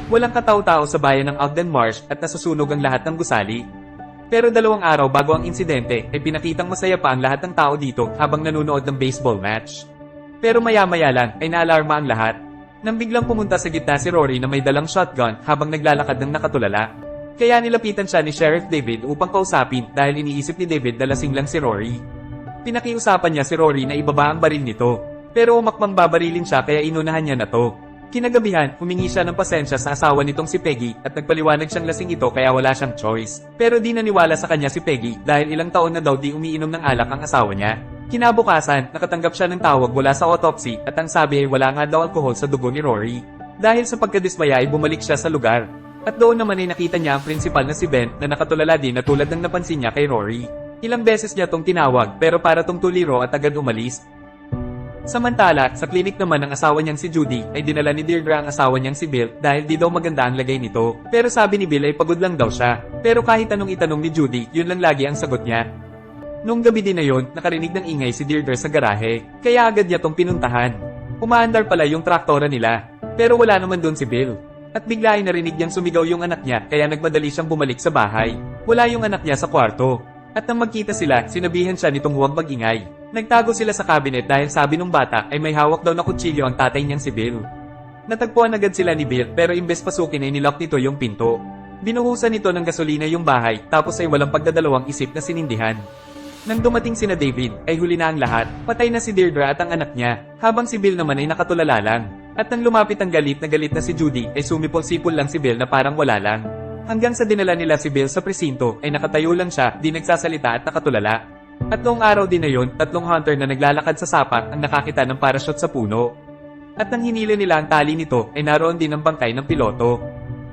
Walang katao-tao sa bayan ng Ogden Marsh at nasusunog ang lahat ng gusali. Pero 2 araw bago ang insidente ay pinakitang masaya pa ang lahat ng tao dito habang nanonood ng baseball match. Pero maya-maya lang ay naalarma ang lahat nang biglang pumunta sa gitna si Rory na may dalang shotgun habang naglalakad ng nakatulala. Kaya nilapitan siya ni Sheriff David upang kausapin dahil iniisip ni David na lasing lang si Rory. Pinakiusapan niya si Rory na ibaba ang baril nito, pero umakbang babarilin siya kaya inunahan niya na to. Kinagabihan, humingi siya ng pasensya sa asawa nitong si Peggy at nagpaliwanag siyang lasing ito kaya wala siyang choice. Pero di naniwala sa kanya si Peggy dahil ilang taon na daw di umiinom ng alak ang asawa niya. Kinabukasan, nakatanggap siya ng tawag mula sa autopsy at ang sabi ay wala nga daw alkohol sa dugo ni Rory. Dahil sa pagkadismaya ay bumalik siya sa lugar. At doon naman ay nakita niya ang prinsipal na si Ben na nakatulala din na tulad ng napansin niya kay Rory. Ilang beses niya tong tinawag pero para tong tuliro at agad umalis. Samantala, sa klinik naman ng asawa niyang si Judy ay dinala ni Deirdre ang asawa niyang si Bill dahil di daw maganda ang lagay nito. Pero sabi ni Bill ay pagod lang daw siya. Pero kahit anong itanong ni Judy, yun lang lagi ang sagot niya. Noong gabi din na yun, nakarinig ng ingay si Deirdre sa garahe, kaya agad niya tong pinuntahan. Umaandar pala yung traktora nila, pero wala naman doon si Bill. At bigla ay narinig niyang sumigaw yung anak niya kaya nagmadali siyang bumalik sa bahay. Wala yung anak niya sa kwarto. At nang magkita sila, sinabihan siya nitong huwag magingay. Nagtago sila sa cabinet dahil sabi nung bata ay may hawak daw na kutsilyo ang tatay niyang si Bill. Natagpuan agad sila ni Bill pero imbes pasukin ay nilock nito yung pinto. Binuhusan nito ng gasolina yung bahay tapos ay walang pagdadalawang isip na sinindihan. Nang dumating sina David, ay huli na ang lahat, patay na si Deirdre at ang anak niya, habang si Bill naman ay nakatulala lang. At nang lumapit ang galit na si Judy, ay sumipol-sipol lang si Bill na parang wala lang. Hanggang sa dinala nila si Bill sa presinto, ay nakatayo lang siya, di nagsasalita at nakatulala. At noong araw din na yun, 3 hunter na naglalakad sa sapa ang nakakita ng parachute sa puno. At nang hinila nila ang tali nito, ay naroon din ang bangkay ng piloto.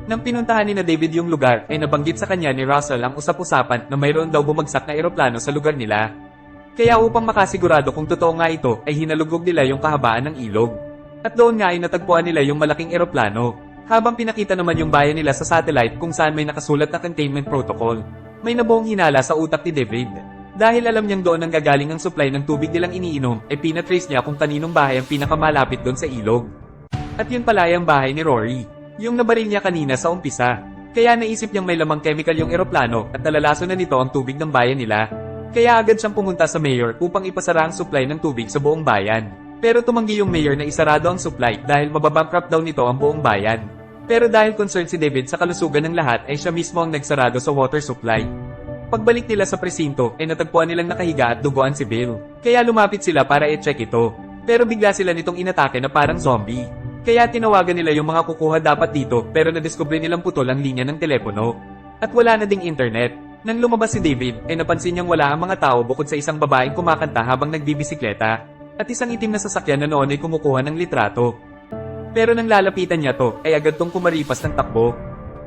Nang pinuntahan ni na David yung lugar, ay nabanggit sa kanya ni Russell ang usap-usapan na mayroon daw bumagsak na eroplano sa lugar nila. Kaya upang makasigurado kung totoo nga ito, ay hinalugog nila yung kahabaan ng ilog. At doon nga ay natagpuan nila yung malaking eroplano, habang pinakita naman yung bayan nila sa satellite kung saan may nakasulat na containment protocol. May nabuong hinala sa utak ni David. Dahil alam niyang doon ang gagaling ang supply ng tubig nilang iniinom, ay pinatrace niya kung kaninong bahay ang pinakamalapit doon sa ilog. At yun pala ang bahay ni Rory. Yung nabaril niya kanina sa umpisa. Kaya naisip niyang may lamang chemical yung eroplano at nalalaso na nito ang tubig ng bayan nila. Kaya agad siyang pumunta sa mayor upang ipasara ang supply ng tubig sa buong bayan. Pero tumanggi yung mayor na isarado ang supply dahil mababankrupt daw nito ang buong bayan. Pero dahil concerned si David sa kalusugan ng lahat ay siya mismo ang nagsarado sa water supply. Pagbalik nila sa presinto ay natagpuan nilang nakahiga at duguan si Bill. Kaya lumapit sila para i-check ito. Pero bigla sila nitong inatake na parang zombie. Kaya tinawagan nila yung mga kukuha dapat dito pero nadiskubre nilang putol ang linya ng telepono. At wala na ding internet. Nang lumabas si David ay napansin niyang wala ang mga tao bukod sa isang babaeng kumakanta habang nagbibisikleta. At isang itim na sasakyan na noon ay kumukuha ng litrato. Pero nang lalapitan niya to ay agad tong kumaripas ng takbo.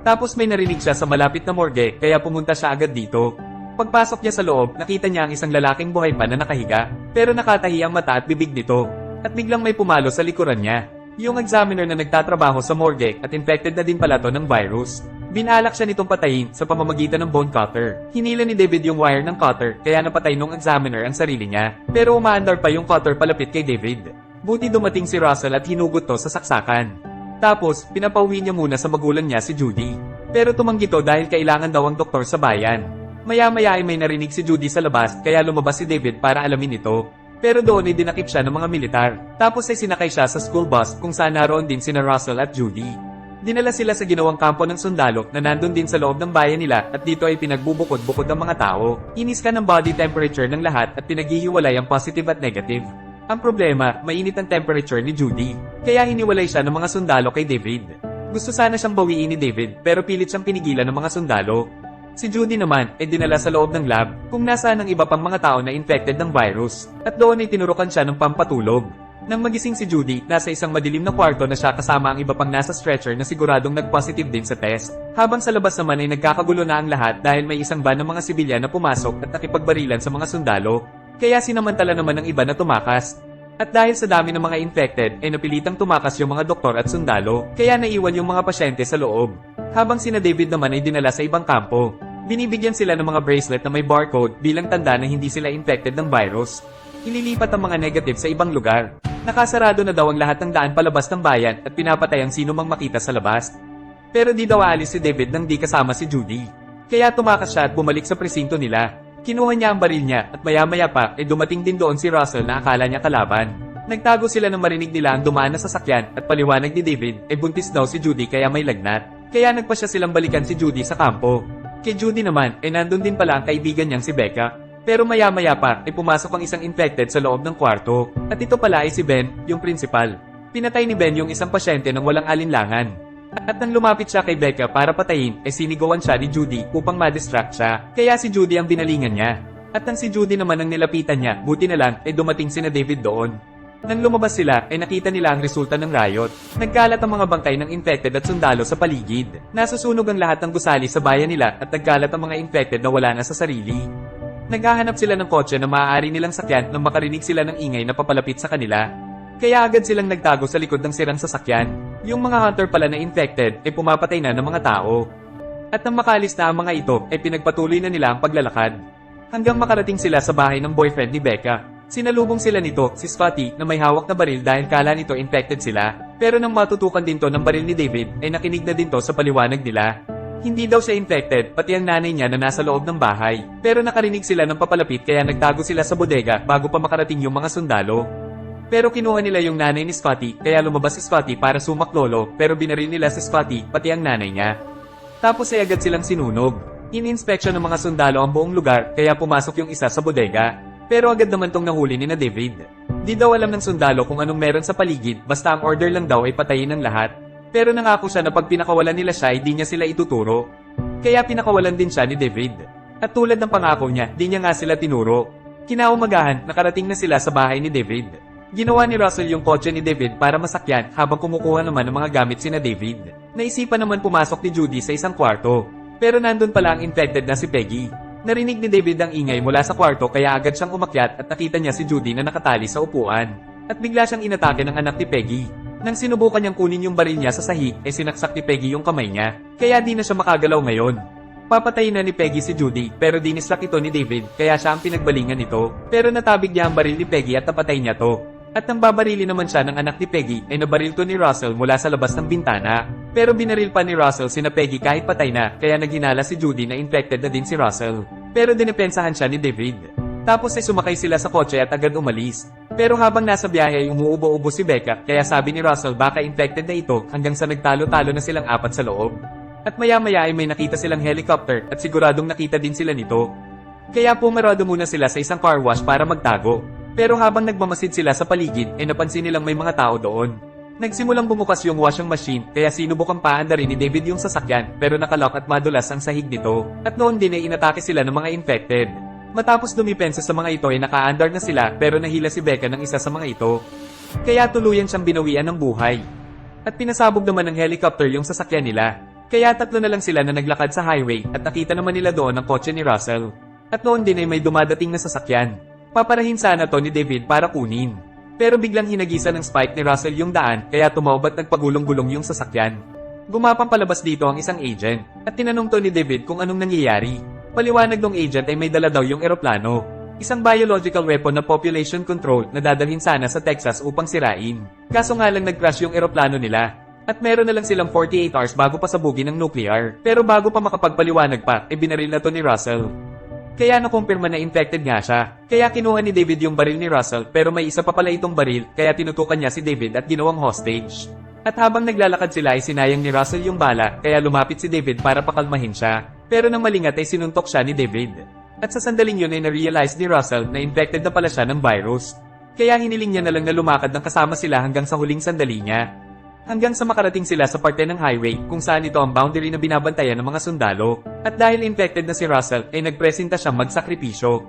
Tapos may narinig siya sa malapit na morgue kaya pumunta siya agad dito. Pagpasok niya sa loob nakita niya ang isang lalaking buhay pa na nakahiga pero nakatahi ang mata at bibig nito. At biglang may pumalo sa likuran niya. Yung examiner na nagtatrabaho sa morgue at infected na din pala to ng virus. Binalak siya nitong patayin sa pamamagitan ng bone cutter. Hinila ni David yung wire ng cutter kaya napatay nung examiner ang sarili niya. Pero umaandar pa yung cutter palapit kay David. Buti dumating si Russell at hinugot to sa saksakan. Tapos, pinapauwi niya muna sa magulang niya si Judy. Pero tumanggi to dahil kailangan daw ang doktor sa bayan. Maya-maya ay may narinig si Judy sa labas kaya lumabas si David para alamin ito. Pero doon ay dinakip siya ng mga militar. Tapos ay sinakay siya sa school bus kung saan naroon din sina Russell at Judy. Dinala sila sa ginawang kampo ng sundalo na nandun din sa loob ng bayan nila at dito ay pinagbubukod-bukod ng mga tao. Iniskan ng body temperature ng lahat at pinaghihiwalay ang positive at negative. Ang problema, mainit ang temperature ni Judy. Kaya hiniwalay siya ng mga sundalo kay David. Gusto sana siyang bawiin ni David pero pilit siyang pinigilan ng mga sundalo. Si Judy naman ay dinala sa loob ng lab kung nasaan ang iba pang mga tao na infected ng virus. At doon ay tinurukan siya ng pampatulog. Nang magising si Judy, nasa isang madilim na kwarto na siya kasama ang iba pang nasa stretcher na siguradong nag-positive din sa test. Habang sa labas naman ay nagkakagulo na ang lahat dahil may isang van ng mga sibilyan na pumasok at nakipagbarilan sa mga sundalo. Kaya sinamantala naman ng iba na tumakas. At dahil sa dami ng mga infected, ay napilitang tumakas yung mga doktor at sundalo, kaya naiwan yung mga pasyente sa loob. Habang sina David naman ay dinala sa ibang kampo. Binibigyan sila ng mga bracelet na may barcode bilang tanda na hindi sila infected ng virus. Ililipat ang mga negative sa ibang lugar. Nakasarado na daw ang lahat ng daan palabas ng bayan at pinapatay ang sino mang makita sa labas. Pero di daw aalis si David nang di kasama si Judy. Kaya tumakas siya at bumalik sa presinto nila. Kinuha niya ang baril niya at maya-maya pa dumating din doon si Russell na akala niya kalaban. Nagtago sila nang marinig nila ang dumaan na sasakyan at paliwanag ni David buntis daw si Judy kaya may lagnat. Kaya nagpasya silang balikan si Judy sa kampo. Kay Judy naman nandun din pala ang kaibigan niyang si Becca. Pero maya-maya pa pumasok ang isang infected sa loob ng kwarto. At ito pala ay si Ben, yung principal. Pinatay ni Ben yung isang pasyente nang walang alinlangan. At nang lumapit siya kay Becca para patayin, sinigawan siya ni Judy upang ma-distract siya. Kaya si Judy ang binalingan niya. At nang si Judy naman ang nilapitan niya, buti na lang dumating sina David doon. Nang lumabas sila, nakita nila ang resulta ng riot. Nagkalat ang mga bangkay ng infected at sundalo sa paligid. Nasusunog ang lahat ng gusali sa bayan nila at nagkalat ang mga infected na wala na sa sarili. Naghahanap sila ng kotse na maaari nilang sakyan nang makarinig sila ng ingay na papalapit sa kanila. Kaya agad silang nagtago sa likod ng sirang sasakyan. Yung mga hunter pala na infected pumapatay na ng mga tao. At nang makalis na ang mga ito pinagpatuloy na nila ang paglalakad. Hanggang makarating sila sa bahay ng boyfriend ni Becca. Sinalubong sila nito, si Scotty, na may hawak na baril dahil kala nito infected sila. Pero nang matutukan din to ng baril ni David, nakinig na din to sa paliwanag nila. Hindi daw siya infected, pati ang nanay niya na nasa loob ng bahay. Pero nakarinig sila ng papalapit kaya nagtago sila sa bodega bago pa makarating yung mga sundalo. Pero kinuha nila yung nanay ni Scotty, kaya lumabas si Scotty para sumaklolo, pero binaril nila si Scotty, pati ang nanay niya. Tapos agad silang sinunog. In-inspection ng mga sundalo ang buong lugar, kaya pumasok yung isa sa bodega. Pero agad naman tong nahuli ni na David. Di daw alam ng sundalo kung anong meron sa paligid, basta ang order lang daw ay patayin ng lahat. Pero nangako siya na pag pinakawalan nila siya, di niya sila ituturo. Kaya pinakawalan din siya ni David. At tulad ng pangako niya, di niya nga sila tinuro. Kinaumagahan, nakarating na sila sa bahay ni David. Ginawa ni Russell yung kotse ni David para masakyan habang kumukuha naman ng mga gamit sina David. Naisipan naman pumasok ni Judy sa isang kwarto. Pero nandun pala ang infected na si Peggy. Narinig ni David ang ingay mula sa kwarto kaya agad siyang umakyat at nakita niya si Judy na nakatali sa upuan. At bigla siyang inatake ng anak ni Peggy. Nang sinubukan niyang kunin yung baril niya sa sahig, sinaksak ni Peggy yung kamay niya. Kaya di na siya makagalaw ngayon. Papatayin na ni Peggy si Judy, pero dinislak ito ni David, kaya siya ang pinagbalingan nito. Pero natabig niya ang baril ni Peggy at napatay niya to. At nang babarili naman siya ng anak ni Peggy, nabaril to ni Russell mula sa labas ng bintana. Pero binaril pa ni Russell sina Peggy kahit patay na, kaya naghinala si Judy na infected na din si Russell. Pero dinepensahan siya ni David. Tapos sumakay sila sa kotse at agad umalis. Pero habang nasa biyahe ay umuubo-ubo si Becca, kaya sabi ni Russell baka infected na ito hanggang sa nagtalo-talo na silang apat sa loob. At maya-maya ay may nakita silang helicopter at siguradong nakita din sila nito. Kaya pumarado muna sila sa isang car wash para magtago. Pero habang nagmamasid sila sa paligid napansin nilang may mga tao doon. Nagsimulang bumukas yung washing machine kaya sinubukang paandarin ni David yung sasakyan pero nakalock at madulas ang sahig nito. At noon din inatake sila ng mga infected. Matapos dumipensa sa mga ito naka-andar na sila pero nahila si Becca ng isa sa mga ito. Kaya tuluyan siyang binawian ng buhay. At pinasabog naman ng helicopter yung sasakyan nila. Kaya tatlo na lang sila na naglakad sa highway at nakita naman nila doon ang kotse ni Russell. At noon din may dumadating na sasakyan. Paparahin sana to ni David para kunin. Pero biglang hinagisa ng spike ni Russell yung daan kaya tumawid at nagpagulong-gulong yung sasakyan. Gumapang palabas dito ang isang agent at tinanong to ni David kung anong nangyayari. Paliwanag ng agent ay may dala daw yung eroplano. Isang biological weapon na population control na dadalhin sana sa Texas upang sirain. Kaso nga lang nag-crash yung eroplano nila. At meron na lang silang 48 hours bago pasabugin ng nuclear. Pero bago pa makapagpaliwanag pa, binaril na to ni Russell. Kaya nakumpirma na infected nga siya. Kaya kinuha ni David yung baril ni Russell pero may isa pa pala itong baril kaya tinutukan niya si David at ginawang hostage. At habang naglalakad sila ay sinayang ni Russell yung bala kaya lumapit si David para pakalmahin siya. Pero nang malingat ay sinuntok siya ni David. At sa sandaling yun ay na-realize ni Russell na infected na pala siya ng virus. Kaya hiniling niya na lang na lumakad ng kasama sila hanggang sa huling sandali niya. Hanggang sa makarating sila sa parte ng highway kung saan ito ang boundary na binabantayan ng mga sundalo. At dahil infected na si Russell ay nagpresenta siyang magsakripisyo.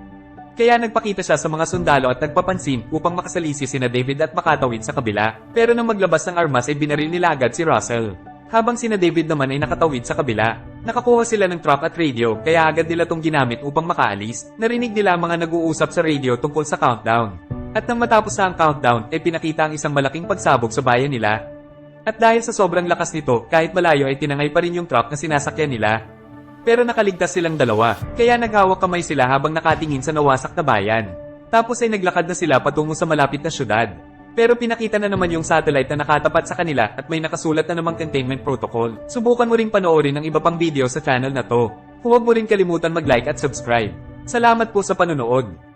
Kaya nagpakita siya sa mga sundalo at nagpapansin upang makasalisi sina David at makatawid sa kabila. Pero nang maglabas ng armas ay binaril nila agad si Russell. Habang sina David naman ay nakatawid sa kabila. Nakakuha sila ng truck at radio kaya agad nila itong ginamit upang makaalis. Narinig nila mga nag-uusap sa radio tungkol sa countdown. At nang matapos na ang countdown ay pinakita ang isang malaking pagsabog sa bayan nila. At dahil sa sobrang lakas nito, kahit malayo ay tinangay pa rin yung truck na sinasakyan nila. Pero nakaligtas silang dalawa, kaya naghawak kamay sila habang nakatingin sa nawasak na bayan. Tapos ay naglakad na sila patungo sa malapit na syudad. Pero pinakita na naman yung satellite na nakatapat sa kanila at may nakasulat na namang containment protocol. Subukan mo ring panoorin ang iba pang video sa channel na to. Huwag mo rin kalimutan mag-like at subscribe. Salamat po sa panonood.